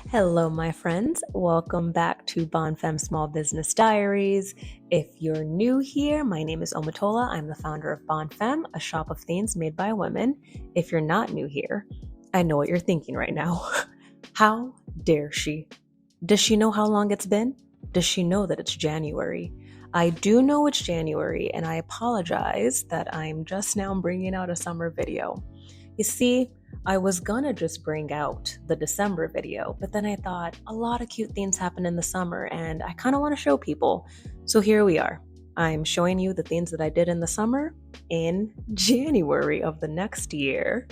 Hello, my friends. Welcome back to Femmes Small Business Diaries. If you're new here, my name is Omatola. I'm the founder of Femme, a shop of things made by women. If you're not new here, I know what you're thinking right now. How dare she? Does she know how long it's been? Does she know that it's January? I do know it's January, and I apologize that I'm just now bringing out a summer video. You see, I was gonna just bring out the December video, but then I thought a lot of cute things happen in the summer and I kind of want to show people. So here we are. I'm showing you the things that I did in the summer in January of the next year.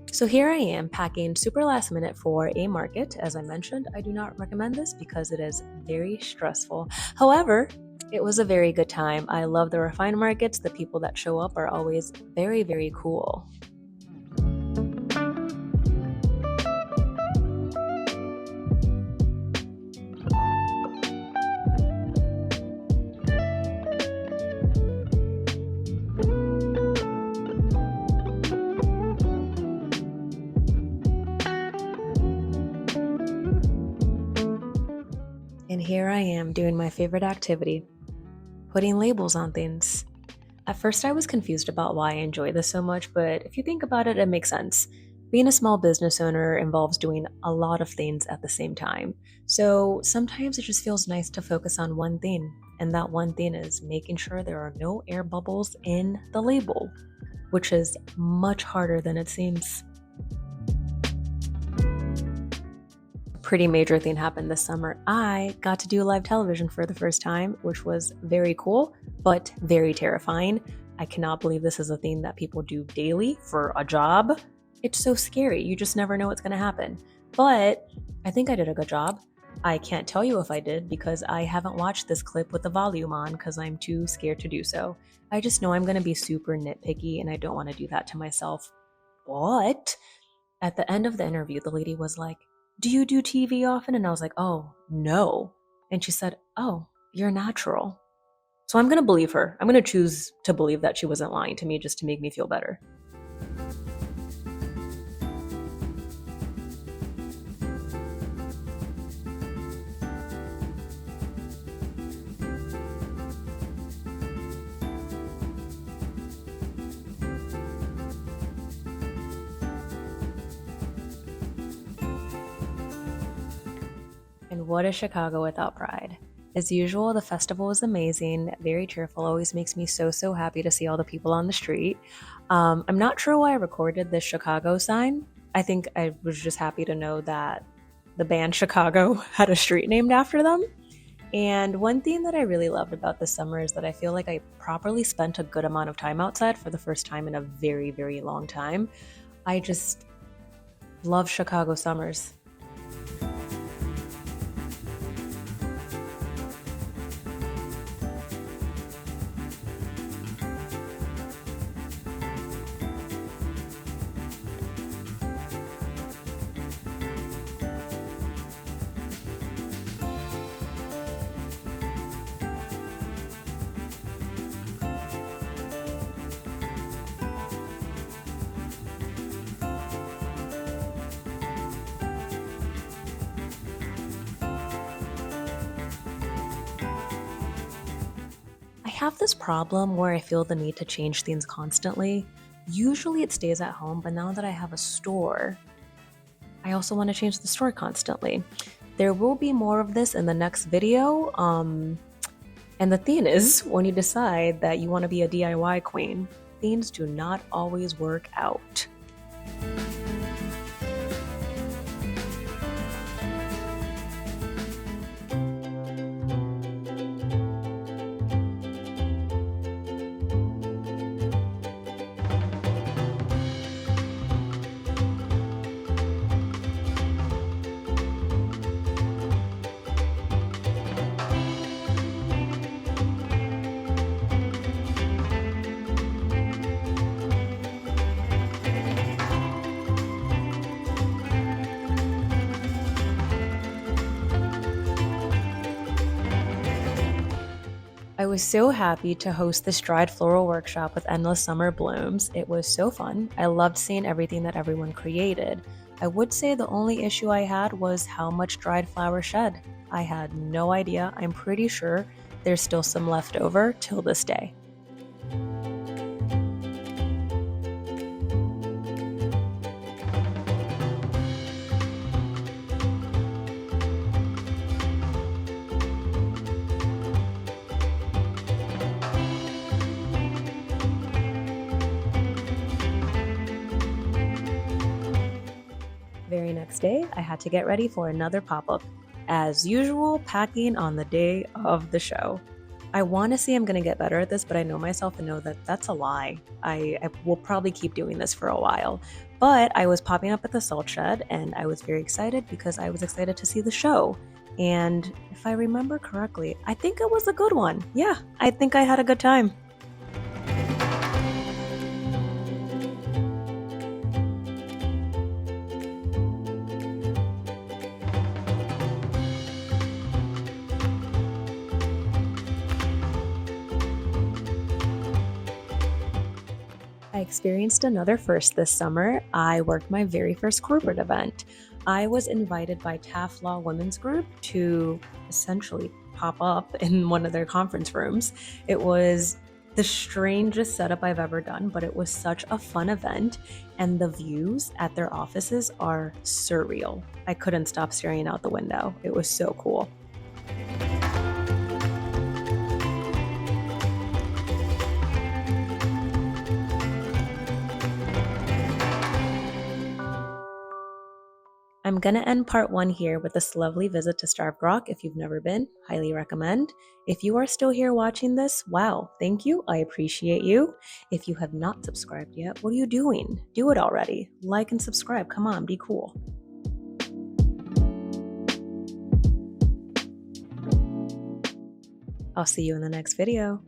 So here I am packing super last minute for a market. As I mentioned, I do not recommend this because it is very stressful. However, it was a very good time. I love the refined markets. The people that show up are always very, very cool. And here I am doing my favorite activity, putting labels on things. At first I was confused about why I enjoy this so much, but if you think about it, it makes sense. Being a small business owner involves doing a lot of things at the same time. So sometimes it just feels nice to focus on one thing, and that one thing is making sure there are no air bubbles in the label, which is much harder than it seems. Pretty major thing happened this summer. I got to do live television for the first time, which was very cool, but very terrifying. I cannot believe this is a thing that people do daily for a job. It's so scary. You just never know what's going to happen. But I think I did a good job. I can't tell you if I did because I haven't watched this clip with the volume on because I'm too scared to do so. I just know I'm going to be super nitpicky and I don't want to do that to myself. But at the end of the interview, the lady was like, "Do you do TV often?" And I was like, "Oh, no." And she said, "Oh, you're natural." So I'm going to believe her. I'm going to choose to believe that she wasn't lying to me just to make me feel better. And what is Chicago without pride? As usual, the festival was amazing, very cheerful, always makes me so happy to see all the people on the street. I'm not sure why I recorded this Chicago sign. I think I was just happy to know that the band Chicago had a street named after them. And one thing that I really loved about this summer is that I feel like I properly spent a good amount of time outside for the first time in a very long time. I just love Chicago summers. I have this problem where I feel the need to change things constantly. Usually it stays at home, but now that I have a store, I also want to change the store constantly. There will be more of this in the next video. And the thing is, when you decide that you want to be a DIY queen, things do not always work out. was so happy to host this dried floral workshop with endless summer blooms. It was so fun. I loved seeing everything that everyone created. I would say the only issue I had was how much dried flower shed. I had no idea. I'm pretty sure there's still some left over till this day. Very next day, I had to get ready for another pop-up. As usual, packing on the day of the show. I want to say I'm going to get better at this, but I know myself and know that that's a lie. I will probably keep doing this for a while. But I was popping up at the salt shed and I was very excited because I was excited to see the show. And if I remember correctly, I think it was a good one. Yeah, I think I had a good time. I experienced another first this summer. I worked my very first corporate event. I was invited by Taff Law Women's Group to essentially pop up in one of their conference rooms. It was the strangest setup I've ever done, but it was such a fun event, and the views at their offices are surreal. I couldn't stop staring out the window. It was so cool. I'm gonna end part one here with this lovely visit to Starved Rock. If you've never been, highly recommend. If you are still here watching this, wow, thank you. I appreciate you. If you have not subscribed yet, what are you doing? Do it already. Like and subscribe. Come on, be cool. I'll see you in the next video.